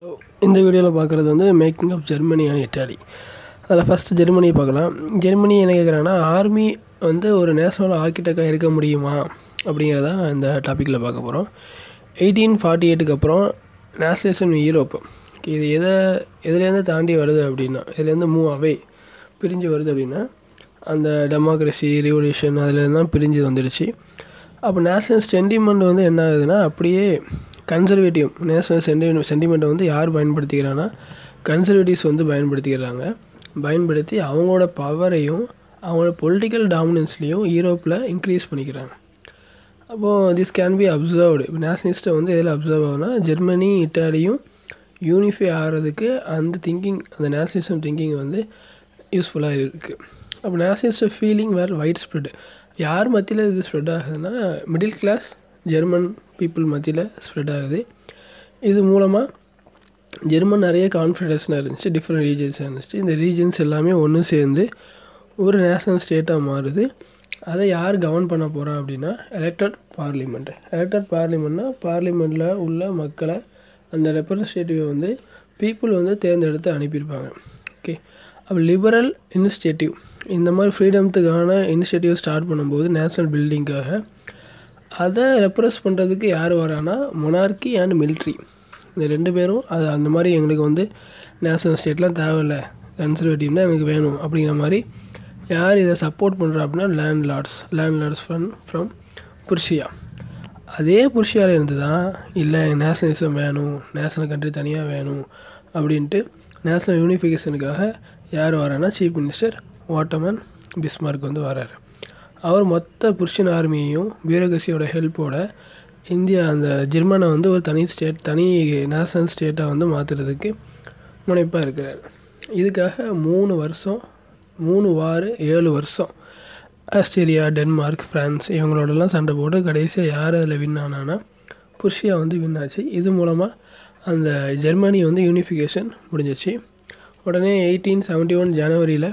இந்த வீடியோவில் பார்க்குறது வந்து making of Germany and Italy. அதில் ஃபஸ்ட்டு ஜெர்மனியை பார்க்கலாம். ஜெர்மனி என்ன கேட்குறாங்கன்னா, ஆர்மி வந்து ஒரு நேஷனல் ஆர்கிடெக்டாக இருக்க முடியுமா அப்படிங்கிறதான் இந்த டாப்பிக்கில் பார்க்க போகிறோம். 1848க்கு அப்புறம் நேஷனலிசம் யூரோப் இது எதுலேருந்து தாண்டி வருது அப்படின்னா, இதுலேருந்து மூவ் அவே பிரிஞ்சு வருது அப்படின்னா, அந்த டெமோக்ரஸி ரிவல்யூஷன் அதுலேருந்து தான் பிரிஞ்சு வந்துடுச்சு. அப்போ நேஷனல் சென்டிமெண்ட் வந்து என்ன ஆகுதுன்னா, அப்படியே கன்சர்வேட்டிவ் நேஷனல் சென்டிமெண்ட்டை வந்து யார் பயன்படுத்திக்கிறாங்கன்னா, கன்சர்வேட்டிவ்ஸ் வந்து பயன்படுத்தி அவங்களோட பவரையும் அவங்களோட பொலிட்டிக்கல் டாமினன்ஸ்லேயும் யூரோப்பில் இன்க்ரீஸ் பண்ணிக்கிறாங்க. அப்போது திஸ் கேன் பி அப்சர்வ்டு. இப்போ நேஷனலிஸ்ட்டை வந்து எதில் அப்சர்வ் ஆகுனா, ஜெர்மனி இட்டாலியும் யூனிஃபை ஆகிறதுக்கு அந்த திங்கிங், அந்த நேஷனலிசம் திங்கிங் வந்து யூஸ்ஃபுல்லாக இருக்குது. அப்போ நேஷனலிஸ்ட் ஃபீலிங் வேறு வைட் ஸ்ப்ரெட். யார் மத்தியில் இது ஸ்ப்ரெட் ஆகுதுன்னா, மிடில் கிளாஸ் ஜெர்மன் பீப்புள் மத்தியில் ஸ்ப்ரெட் ஆகுது. இது மூலமாக ஜெர்மன் நிறைய கான்ஃபெடரேஷனாக இருந்துச்சு, டிஃப்ரெண்ட் ரீஜன்ஸாக இருந்துச்சு. இந்த ரீஜன்ஸ் எல்லாமே ஒன்று சேர்ந்து ஒரு நேஷனல் ஸ்டேட்டாக மாறுது. அதை யார் கவர்ன் பண்ண போகிறா அப்படின்னா, எலெக்டட் பார்லிமெண்ட்னா பார்லிமெண்ட்டில் உள்ள மக்களை, அந்த ரெப்ரஸன்டேட்டிவை வந்து பீப்புள் வந்து தேர்ந்தெடுத்து அனுப்பியிருப்பாங்க. ஓகே, அப்போ லிபரல் இனிஷியேட்டிவ் இந்த மாதிரி ஃப்ரீடம்த்துக்கான இனிஷியேட்டிவ் ஸ்டார்ட் பண்ணும்போது நேஷ்னல் பில்டிங்காக அதை ரெப்ரஸ் பண்ணுறதுக்கு யார் வரானா, மொனார்கி அண்ட் மிலிட்ரி. இந்த ரெண்டு பேரும் அது அந்த மாதிரி எங்களுக்கு வந்து நேஷனல் ஸ்டேட்லாம் தேவையில்லை, கன்சர்வேட்டிவ்னால் எனக்கு வேணும் அப்படிங்கிற மாதிரி யார் இதை சப்போர்ட் பண்ணுறா அப்படின்னா, லேண்ட்லார்ட்ஸ் ஃப்ரம் புர்ஷியா. அதே புர்ஷியாவில் இருந்து தான் இல்லை நேஷனலிசம் வேணும், நேஷனல் கண்ட்ரி தனியாக வேணும் அப்படின்ட்டு நேஷனல் யூனிஃபிகேஷனுக்காக யார் வரானா, சீஃப் மினிஸ்டர் ஓட்டமன் பிஸ்மார்க் வந்து வராரு. அவர் மொத்த புருஷன் ஆர்மியையும் பியூரோக்ரஸியோட ஹெல்ப்போட அந்த ஜெர்மனை வந்து ஒரு தனி நேஷனல் ஸ்டேட்டாக வந்து மாற்றுறதுக்கு முனைப்பாக இருக்கிறார். இதுக்காக 3 வார் 7 வருஷம் ஆஸ்திரேலியா, டென்மார்க், ஃப்ரான்ஸ் இவங்களோடலாம் சண்டை போட்டு கடைசியாக யார் அதில் வின் ஆனான்னா, புர்ஷியா வந்து வின் ஆச்சு. இது மூலமாக அந்த ஜெர்மனி வந்து யூனிஃபிகேஷன் முடிஞ்சிச்சு. உடனே 1871 ஜனவரியில்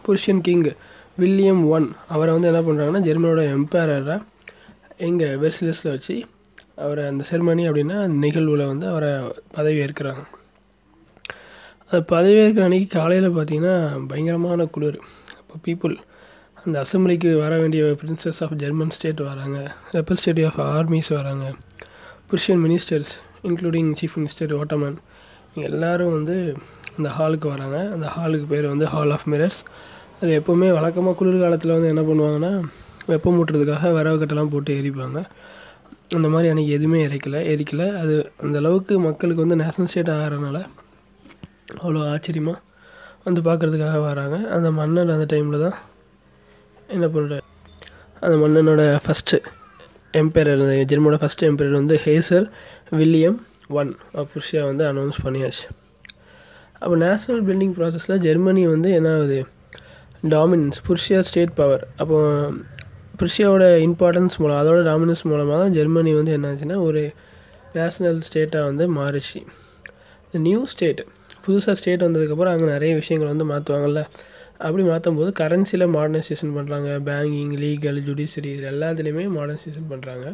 புர்ஷியன் கிங் வில்லியம் I அவரை வந்து என்ன பண்ணுறாங்கன்னா, ஜெர்மனோட எம்பரராக எங்கே வெர்சிலஸில் வச்சு அவரை அந்த செர்மனி அப்படின்னா அந்த நிகழ்வில் வந்து அவரை பதவி ஏற்கிறாங்க. அந்த பதவி ஏற்கிற அன்றைக்கி காலையில் பார்த்திங்கன்னா பயங்கரமான குளிர். அப்போ பீப்புள் அந்த அசம்பிளிக்கு வர வேண்டிய பிரின்சஸ் ஆஃப் ஜெர்மன் ஸ்டேட் வராங்க, ரெப்ரஸன்டேட்டிவ் ஆஃப் ஆர்மிஸ் வராங்க, Prussian ministers including chief minister Ottoman எல்லோரும் வந்து அந்த ஹாலுக்கு வராங்க. அந்த ஹாலுக்கு பேர் வந்து ஹால் ஆஃப் மிரர்ஸ். அது எப்போவுமே வழக்கமாக குளிர்காலத்தில் வந்து என்ன பண்ணுவாங்கன்னா, வெப்பம் மூட்டுறதுக்காக விறகு கட்டெல்லாம் போட்டு எரிப்பாங்க. அந்த மாதிரி அன்றைக்கி எதுவுமே எரிக்கலை. அது அந்த அளவுக்கு மக்களுக்கு வந்து நேஷனல் ஸ்டேட் ஆகிறனால அவ்வளோ ஆச்சரியமாக வந்து பார்க்குறதுக்காக வராங்க. அந்த மன்னன் அந்த டைமில் தான் என்ன பண்ணுறாரு, அந்த மன்னனோட ஃபஸ்ட்டு எம்பரர், ஜெர்மனோட ஃபஸ்ட்டு எம்பரர் வந்து ஹேசர் வில்லியம் I புர்ஷியா வந்து அனௌன்ஸ் பண்ணியாச்சு. அப்போ நேஷ்னல் பில்டிங் ப்ராசஸில் ஜெர்மனி வந்து என்ன ஆகுது, டாமினன்ஸ் புர்ஷியா ஸ்டேட் பவர். அப்போ புர்ஷியாவோட இம்பார்ட்டன்ஸ் மூலம், அதோட டாமினன்ஸ் மூலமாக தான் ஜெர்மனி வந்து என்னாச்சுன்னா ஒரு நேஷ்னல் ஸ்டேட்டாக வந்து மாறிச்சு. இந்த நியூ ஸ்டேட் புதுசாக ஸ்டேட் வந்ததுக்கப்புறம் அங்கே நிறைய விஷயங்கள் வந்து மாற்றுவாங்கள்ல. அப்படி மாற்றும் போது கரன்சியில் மாடர்னைசேஷன் பண்ணுறாங்க, பேங்கிங், லீகல், ஜுடிஷரி இது எல்லாத்துலேயுமே மாடர்னைசேஷன் பண்ணுறாங்க.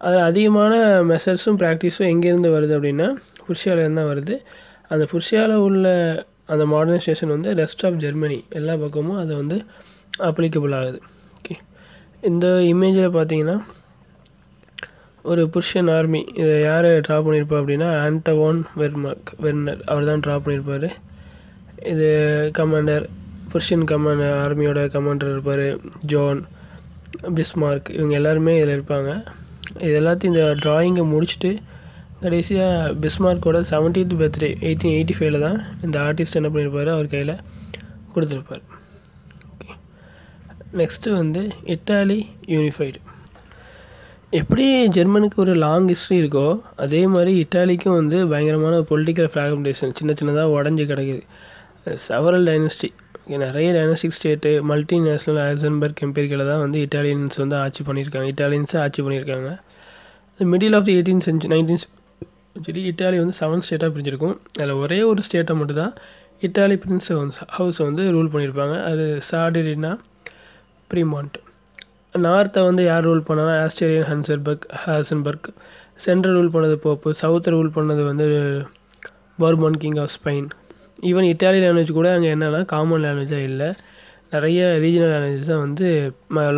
அது அதிகமான மெஷர்ஸும் ப்ராக்டிஸும் எங்கேருந்து வருது அப்படின்னா, புர்ஷியாவிலேருந்து தான் வருது. அந்த புர்ஷியாவில் உள்ள அந்த மாடர்னைசேஷன் வந்து ரெஸ்ட் ஆஃப் ஜெர்மனி எல்லா பக்கமும் அது வந்து அப்ளிகபிள் ஆகுது. ஓகே, இந்த இமேஜில் பார்த்தீங்கன்னா ஒரு புர்ஷியன் ஆர்மி, இதை யார் ட்ரா பண்ணியிருப்பா அப்படின்னா, ஆண்டவான் வெர்னர் அவர் தான் ட்ரா பண்ணியிருப்பார். இது கமாண்டர், புர்ஷியன் ஆர்மியோட கமாண்டர் இருப்பார் ஜான் பிஸ்மார்க், இவங்க எல்லாருமே இதில் இருப்பாங்க. இது எல்லாத்தையும் இந்த ட்ராயிங்கை முடிச்சுட்டு கடைசியாக பிஸ்மார்க்கோட 70th பர்த்டே 1885 தான் இந்த ஆர்டிஸ்ட் என்ன பண்ணியிருப்பார், அவர் கையில் கொடுத்துருப்பார். ஓகே, நெக்ஸ்ட்டு வந்து இட்டாலி யூனிஃபைடு. எப்படி ஜெர்மனுக்கு ஒரு லாங் ஹிஸ்ட்ரி இருக்கோ அதே மாதிரி இட்டாலிக்கும் வந்து பயங்கரமான பொலிட்டிக்கல் ஃப்ராக்மெண்டேஷன் சின்னதாக உடஞ்சி கிடக்குது. செவரல் டைனஸ்டி, நிறைய டைனஸ்டிக் ஸ்டேட்டு, மல்டிநேஷ்னல் ஹைசன்பர்க் எம்பீரியில் தான் வந்து இட்டாலியன்ஸ் வந்து ஆட்சி பண்ணியிருக்காங்க. Middle of the 19th century Italy வந்து 7 ஸ்டேட்டாக பிரிஞ்சிருக்கும். அதில் ஒரே ஒரு ஸ்டேட்டை மட்டும்தான் இட்டாலி பிரின்ஸ் ஹவுஸ் வந்து ரூல் பண்ணியிருப்பாங்க. அது சார்டினா பிரிமாண்ட். நார்த்தை வந்து யார் ரூல் பண்ணால் ஆஸ்திரேலியன் ஹாசன்பர்க். சென்ட்ரல் ரூல் பண்ணது போப்பு, சவுத்தை ரூல் பண்ணது வந்து Bourbon king of Spain. Even Italy language கூட அங்கே என்னென்னா காமன் லாங்குவேஜாக இல்லை, நிறைய ரீஜனல் லாங்குவேஜ் தான் வந்து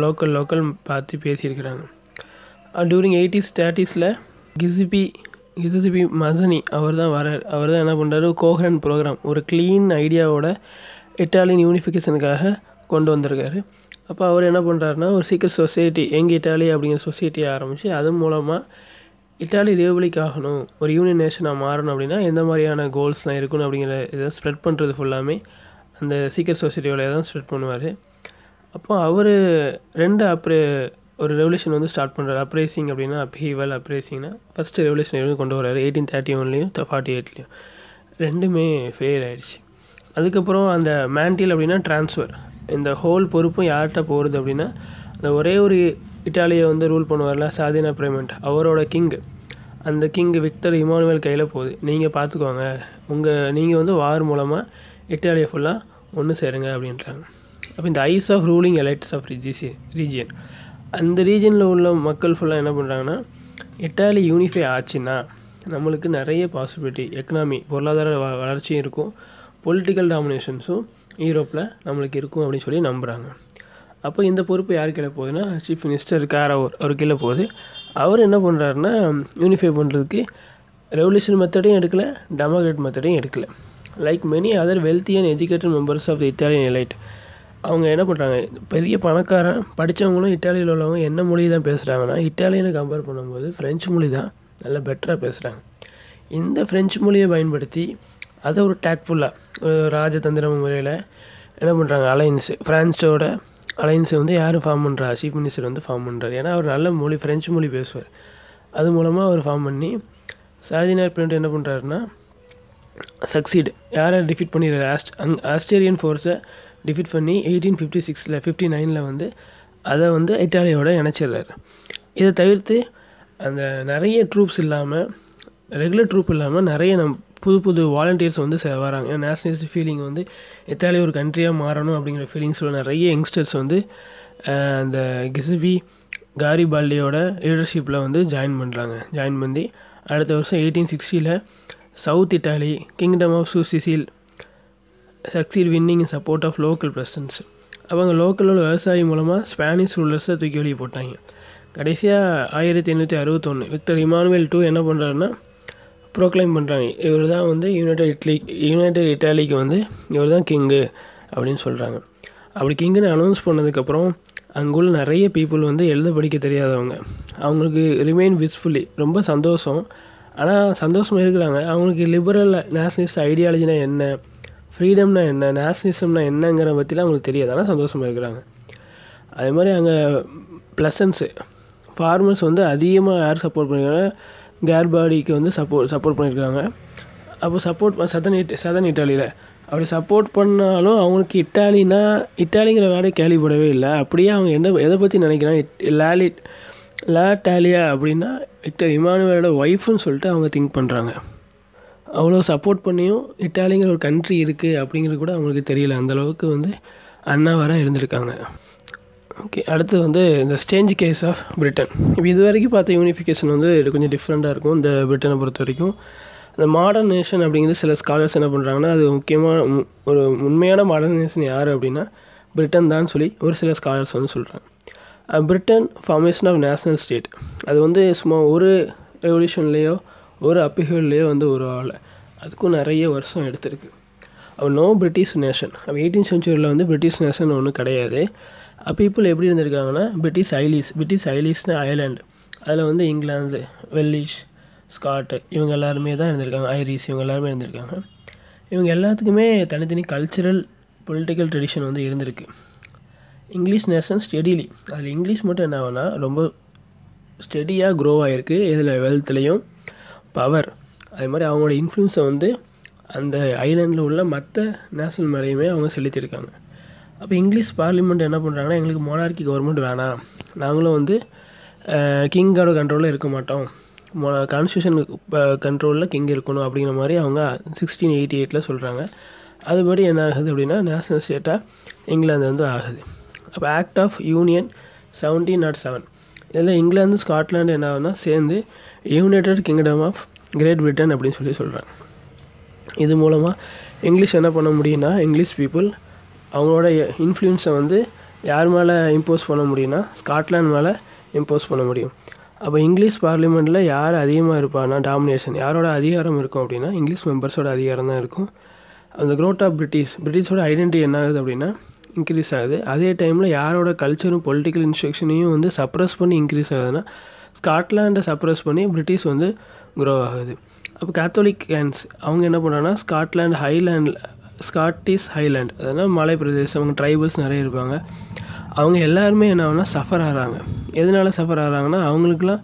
லோக்கல் பார்த்து பேசியிருக்கிறாங்க. டூரிங் 80s 30s கிசிபி மசனி அவர் தான் என்ன பண்ணுறாரு, கோஹரண்ட் ப்ரோக்ராம், ஒரு க்ளீன் ஐடியாவோட இட்டாலியன் யூனிஃபிகேஷனுக்காக கொண்டு வந்திருக்காரு. அப்போ அவர் என்ன பண்ணுறாருனா, ஒரு சீக்ரெட் சொசைட்டி யங் இட்டாலி அப்படிங்கிற சொசைட்டியை ஆரம்பித்து அது மூலமாக இட்டாலி ரிபப்ளிக் ஆகணும், ஒரு யூனியன் நேஷனாக மாறணும் அப்படின்னா எந்த மாதிரியான கோல்ஸ்லாம் இருக்கணும் அப்படிங்கிற இதை ஸ்ப்ரெட் பண்ணுறது ஃபுல்லாமே அந்த சீக்ரெட் சொசைட்டியோட தான் ஸ்ப்ரெட் பண்ணுவார். அப்போ அவர் ஒரு ரெவல்யூஷன் வந்து ஸ்டார்ட் பண்ணுறாரு. அப்ரைசிங் அப்படின்னா அப்ஹீவல், அப்ரைசிங்னா ஃபஸ்ட்டு ரெவல்யூஷன் எதுவும் கொண்டு வர்றாரு 1831லேயும் 48லேயும். ரெண்டுமே ஃபெயில் ஆகிடுச்சு. அதுக்கப்புறம் அந்த மேண்டில் அப்படின்னா ட்ரான்ஸ்ஃபர், இந்த ஹோல் பொறுப்பும் யார்கிட்ட போகிறது அப்படின்னா அந்த ஒரே ஒரு இட்டாலியை வந்து ரூல் பண்ணுவார்ல சாதினா பிரைமெண்ட், அவரோட அந்த கிங் விக்டர் இமானுவேல் கையில் போகுது. நீங்கள் பார்த்துக்கோங்க, நீங்கள் வந்து வார் மூலமாக இட்டாலியை ஃபுல்லாக ஒன்று சேருங்க அப்படின்றாங்க. அப்போ இந்த eyes of ruling elites of region, அந்த ரீஜனில் உள்ள மக்கள் ஃபுல்லாக என்ன பண்ணுறாங்கன்னா, இட்டாலி யூனிஃபை ஆச்சுன்னா நம்மளுக்கு நிறைய பாசிபிலிட்டி, எக்கனாமி பொருளாதார வளர்ச்சியும் இருக்கும், பொலிட்டிக்கல் டாமினேஷன்ஸும் யூரோப்பில் நம்மளுக்கு இருக்கும் அப்படின்னு சொல்லி நம்புகிறாங்க. அப்போ இந்த பொறுப்பு யார் கீழே போகுதுன்னா சீஃப் மினிஸ்டர் அவர் கீழே போகுது. அவர் என்ன பண்ணுறாருன்னா, யூனிஃபை பண்ணுறதுக்கு ரெவல்யூஷன் மெத்தடையும் எடுக்கலை, டெமோக்ராட் மெத்தடையும் எடுக்கலை. Like many other wealthy and educated members of the Italian elite, அவங்க என்ன பண்ணுறாங்க, பெரிய பணக்காரன் படித்தவங்களும் இட்டாலியில் உள்ளவங்க என்ன மொழி தான் பேசுகிறாங்கன்னா, இட்டாலியனை கம்பேர் பண்ணும்போது ஃப்ரெஞ்சு மொழி தான் நல்லா பெட்டராக பேசுகிறாங்க. இந்த ஃப்ரெஞ்சு மொழியை பயன்படுத்தி அதை ஒரு டேக்ஃபுல்லாக ராஜதந்திர முறையில் என்ன பண்ணுறாங்க, ஃப்ரான்ஸோட அலைன்ஸை வந்து யார் ஃபார்ம் பண்ணுறா, சீஃப் மினிஸ்டர் வந்து ஃபார்ம் பண்ணுறாரு. ஏன்னா அவர் நல்ல ஃப்ரெஞ்சு மொழி பேசுவார். அது மூலமாக அவர் ஃபார்ம் பண்ணி சாதினார் பிரிண்ட் என்ன பண்ணுறாருன்னா, சக்சீடு யாரை டிஃபீட் பண்ணிடுறாரு, ஆஸ்திரேலியன் ஃபோர்ஸை டிஃபீட் பண்ணி 1856-59 வந்து அதை வந்து இட்டாலியோட இணைச்சிடுறாரு. இதை தவிர்த்து அந்த நிறைய ட்ரூப்ஸ் இல்லாமல், ரெகுலர் ட்ரூப் இல்லாமல் நிறைய புது வாலண்டியர்ஸ் வந்து வராங்க. நேஷனலிஸ்ட் ஃபீலிங் வந்து இத்தாலி ஒரு கண்ட்ரியாக மாறணும் அப்படிங்கிற ஃபீலிங்ஸில் நிறைய யங்ஸ்டர்ஸ் வந்து அந்த கிசிபி காரிபால்டியோட லீடர்ஷிப்பில் வந்து ஜாயின் பண்ணி அடுத்த வருஷம் 1860 south Italy kingdom of Sicily succeed winning in support of local presence. அவங்க லோக்கலோட விவசாயி மூலமாக ஸ்பானிஷ் ரூலர்ஸை தூக்கி வெளியே போட்டாங்க. கடைசியாக 1861 விக்டர் இமானுவேல் II என்ன பண்ணுறாருன்னா ப்ரோக்ளைம் பண்ணுறாங்க, இவர் தான் வந்து யுனைடெட் இட்டாலிக்கு வந்து இவர் தான் கிங்கு அப்படின்னு சொல்கிறாங்க. அப்படி கிங்குன்னு அனௌன்ஸ் பண்ணதுக்கப்புறம் அங்குள்ள நிறைய பீப்புள் வந்து எழுத படிக்க தெரியாதவங்க, அவங்களுக்கு ரிமைன் விஸ்ஃபுல்லி ரொம்ப சந்தோஷம். ஆனால் சந்தோஷமாக இருக்கிறாங்க. அவங்களுக்கு லிபரல் நேஷனலிஸ்ட் ஐடியாலஜினா என்ன, ஃப்ரீடம்னா என்ன, நேஷனலிசம்னா என்னங்கிற பற்றிலாம் அவங்களுக்கு தெரியாது, ஆனால் சந்தோஷமாக இருக்கிறாங்க. அதே மாதிரி அங்கே ப்ளசன்ஸு ஃபார்மர்ஸ் வந்து அதிகமாக யார் சப்போர்ட் பண்ணியிருக்காங்க, கேர்பாடிக்கு வந்து சப்போர்ட் பண்ணியிருக்காங்க. அப்போ சதன் இட்டாலியில் அப்படி சப்போர்ட் பண்ணாலும் அவங்களுக்கு இட்டாலிங்கிற வேலையை கேள்விப்படவே இல்லை. அப்படியே அவங்க எதை பற்றி நினைக்கிறாங்க, டாலியா அப்படின்னா விக்டர் இமானுவேலோட ஒய்ஃப்னு சொல்லிட்டு அவங்க திங்க் பண்ணுறாங்க. அவ்வளோ சப்போர்ட் பண்ணியும் இட்டாலிங்கிற ஒரு கண்ட்ரி இருக்குது அப்படிங்கிறது கூட அவங்களுக்கு தெரியல. அந்தளவுக்கு வந்து அண்ணாவராக இருந்திருக்காங்க. ஓகே, அடுத்து வந்து இந்த ஸ்டேஞ்ச் கேஸ் ஆஃப் பிரிட்டன். இப்போ இது வரைக்கும் பார்த்த யூனிஃபிகேஷன் வந்து கொஞ்சம் டிஃப்ரெண்ட்டாக இருக்கும் இந்த பிரிட்டனை பொறுத்த வரைக்கும். இந்த மாடர்ன் நேஷன் அப்படிங்கிறது சில ஸ்காலர்ஸ் என்ன பண்ணுறாங்கன்னா, அது முக்கியமாக ஒரு உண்மையான மாடர்ன் நேஷன் யார் அப்படின்னா பிரிட்டன் தான் சொல்லி ஒரு சில ஸ்காலர்ஸ் வந்து சொல்கிறாங்க. Britain formation of national state, அது வந்து சும்மா ஒரு ரெவல்யூஷன்லேயோ ஒரு அப்பிஹிவல்லையோ வந்து ஒரு அதுக்கும் நிறைய வருஷம் எடுத்திருக்கு. No British nation. 18th century வந்து பிரிட்டிஷ் நேஷன் ஒன்றும் கிடையாது. பீப்புள் எப்படி இருந்திருக்காங்கன்னா, பிரிட்டிஷ் ஐலிஷ்னு ஐலாண்டு, அதில் வந்து இங்கிலாந்து, வெல்லிஷ், ஸ்காட்டு இவங்க எல்லாருமே தான் இருந்திருக்காங்க, ஐரிஷ் இவங்க எல்லாருமே இருந்திருக்காங்க. இவங்க எல்லாத்துக்குமே தனித்தனி கல்ச்சுரல் பொலிட்டிக்கல் ட்ரெடிஷன் வந்து இருந்திருக்கு. இங்கிலீஷ் நேஷன் ஸ்டெடிலி, அதில் இங்கிலீஷ் மட்டும் என்ன ஆகுனா ரொம்ப ஸ்டெடியாக க்ரோ ஆகிருக்கு. இதில் வெல்த்லேயும் பவர், அது மாதிரி அவங்களோட இன்ஃப்ளூன்ஸை வந்து அந்த ஐலாண்டில் உள்ள மற்ற நேஷனல் மேலேயுமே அவங்க செலுத்தியிருக்காங்க. அப்போ இங்கிலீஷ் பார்லிமெண்ட் என்ன பண்ணுறாங்கன்னா, எங்களுக்கு மொனார்கி கவர்மெண்ட் வேணாம், நாங்களும் வந்து கிங்கோட கண்ட்ரோலில் இருக்க மாட்டோம், கான்ஸ்டியூஷன் கண்ட்ரோலில் கிங் இருக்கணும் அப்படிங்கிற மாதிரி அவங்க 1688 சொல்கிறாங்க. அதுபடி என்ன ஆகுது அப்படின்னா நேஷ்னல் ஸ்டேட்டாக இங்கிலாந்து வந்து ஆகுது. அப்போ ஆக்ட் ஆஃப் யூனியன் 1707, இதில் இங்கிலாந்து ஸ்காட்லாண்டு என்ன ஆகுதுன்னா சேர்ந்து United Kingdom of Great Britain அப்படின்னு சொல்லி சொல்கிறாங்க. இது மூலமாக இங்கிலீஷ் என்ன பண்ண முடியும்னா, இங்கிலீஷ் பீப்புள் அவங்களோட இன்ஃப்ளூயன்ஸை வந்து யார் மேலே இம்போஸ் பண்ண முடியும்னா ஸ்காட்லாண்ட் மேலே இம்போஸ் பண்ண முடியும். அப்போ இங்கிலீஷ் பார்லிமெண்ட்டில் யார் அதிகமாக இருப்பான்னா டாமினேஷன், யாரோட அதிகாரம் இருக்கும் அப்படின்னா இங்கிலீஷ் மெம்பர்ஸோட அதிகாரம் தான் இருக்கும். அந்த க்ரோத் ஆஃப் பிரிட்டிஷோட ஐடென்டிட்டி என்ன ஆகுது அப்படின்னா இன்க்ரீஸ் ஆகுது. அதே டைமில் யாரோட கல்ச்சரும் பொலிட்டிக்கல் இன்ஸ்ட்ரக்ஷனையும் வந்து சப்ரஸ் பண்ணி இன்க்ரீஸ் ஆகுதுன்னா ஸ்காட்லாண்டை சப்ரஸ் பண்ணி பிரிட்டிஷ் வந்து க்ரோ ஆகுது. அப்போ கேத்தோலிக்கன்ஸ் அவங்க என்ன பண்ணுறாங்கன்னா ஸ்காட்டிஷ் ஹைலேண்ட், அதனால் மலை பிரதேசம், அவங்க ட்ரைபல்ஸ் நிறைய இருப்பாங்க. அவங்க எல்லாருமே என்ன ஆகுனா சஃபர் ஆகிறாங்க. எதனால் சஃபர் ஆகிறாங்கன்னா அவங்களுக்குலாம்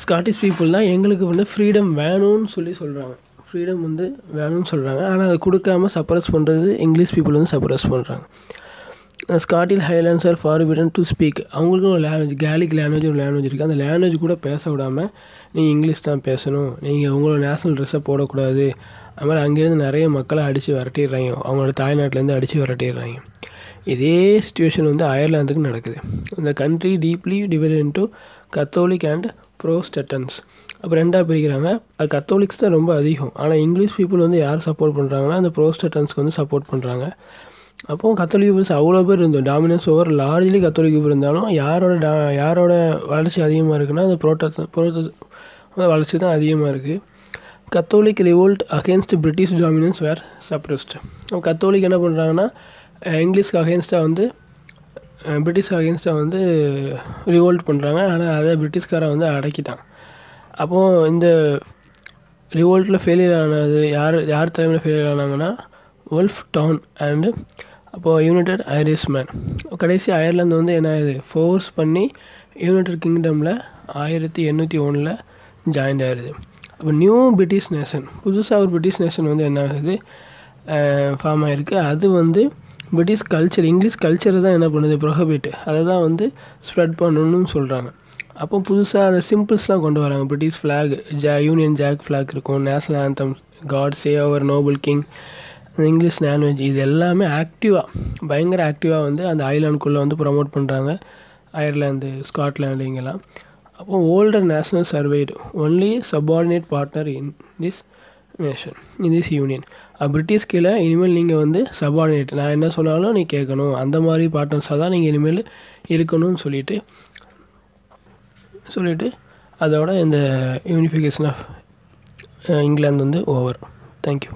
ஸ்காட்டிஷ் பீப்புள் தான் எங்களுக்கு வந்து ஃப்ரீடம் வேணும்னு சொல்கிறாங்க. ஃப்ரீடம் வந்து வேணும்னு சொல்கிறாங்க. ஆனால் அதை கொடுக்காம சப்ரஸ் பண்ணுறது இங்கிலீஷ் பீப்புள் வந்து சப்ரஸ் பண்ணுறாங்க. Scottish Highlands are forbidden to speak. அவங்களுக்கும் ஒரு லாங்குவேஜ், கேலிக் லாங்குவேஜ் ஒரு லாங்குவேஜ் இருக்குது. அந்த லாங்குவேஜ் கூட பேச விடாமல் நீங்கள் இங்கிலீஷ் தான் பேசணும், நீங்கள் உங்களோட நேஷ்னல் ட்ரெஸ்ஸை போடக்கூடாது. அது மாதிரி அங்கேருந்து நிறைய மக்களை அடித்து விரட்டிடுறாங்க, அவங்களோட தாய்நாட்டிலேருந்து அடித்து விரட்டிடுறாங்க. இதே சுச்சுவேஷன் வந்து அயர்லாந்துக்கு நடக்குது. இந்த country deeply divided into Catholic and Protestants. அப்போ ரெண்டாக பிரிக்கிறாங்க. அது கத்தோலிக்ஸ் தான் ரொம்ப அதிகம். ஆனால் இங்கிலீஷ் பீப்புள் வந்து யார் சப்போர்ட் பண்ணுறாங்கன்னா அந்த ப்ரோஸ்டெட்டன்ஸ்க்கு வந்து சப்போர்ட் பண்ணுறாங்க. அப்போது கத்தோலிக் பீப்புள்ஸ் அவ்வளோ பேர் இருந்தோம், dominance over largely Catholic people இருந்தாலும் யாரோட வளர்ச்சி அதிகமாக இருக்குன்னா அந்த ப்ரோட்டஸ்டன்ட் வளர்ச்சி தான் அதிகமாக இருக்குது. Catholic revolt against British dominance were suppressed. Catholic என்ன பண்ணுறாங்கன்னா இங்கிலீஷ்க்கு அகேன்ஸ்டாக வந்து பிரிட்டிஷ்க்கு அகேன்ஸ்டாக வந்து ரிவோல்ட் பண்ணுறாங்க. ஆனால் அதை பிரிட்டிஷ்காரன் வந்து அடக்கிட்டான். அப்போது இந்த ரிவோல்ட்டில் ஃபெயிலியர் ஆனது யார் தலைமையில் ஃபெயிலியர் ஆனாங்கன்னா வொல்ஃப் டவுன் அண்டு அப்போது யுனைடெட் ஐரிஷ்மேன். கடைசி அயர்லாந்து வந்து என்ன ஆகுது, ஃபோர்ஸ் பண்ணி யுனைடெட் கிங்டமில் 1801 ஜாயின் ஆகிடுது. அப்போ நியூ பிரிட்டிஷ் நேஷன், புதுசாக ஒரு பிரிட்டிஷ் நேஷன் வந்து என்ன ஆகுது, ஃபார்ம் ஆகிருக்கு. அது வந்து பிரிட்டிஷ் கல்ச்சர், இங்கிலீஷ் கல்ச்சரை தான் என்ன பண்ணுது, ப்ரொஹிபிட், அதை தான் வந்து ஸ்ப்ரெட் பண்ணணும்னு சொல்கிறாங்க. அப்போ புதுசாக அந்த சிம்பிள்ஸ்லாம் கொண்டு வராங்க. British flag, Union Jack flag இருக்கும், national anthem, God save our noble king, English language, இது எல்லாமே பயங்கர ஆக்டிவாக வந்து அந்த ஐலாண்டுக்குள்ளே வந்து ப்ரமோட் பண்ணுறாங்க. அயர்லாந்து, ஸ்காட்லாண்டு இங்கெல்லாம். அப்போ older national survived only subordinate partner in this nation, in this union. British கீழே இனிமேல் நீங்கள் வந்து சப்பார்டினேட், நான் என்ன சொன்னாலும் நீ கேட்கணும், அந்த மாதிரி பார்ட்னர்ஸாக தான் நீங்கள் இனிமேல் இருக்கணும்னு சொல்லிட்டு அதோட இந்த யூனிஃபிகேஷன் ஆஃப் இங்கிலாந்து வந்து ஓவர். தேங்க்யூ.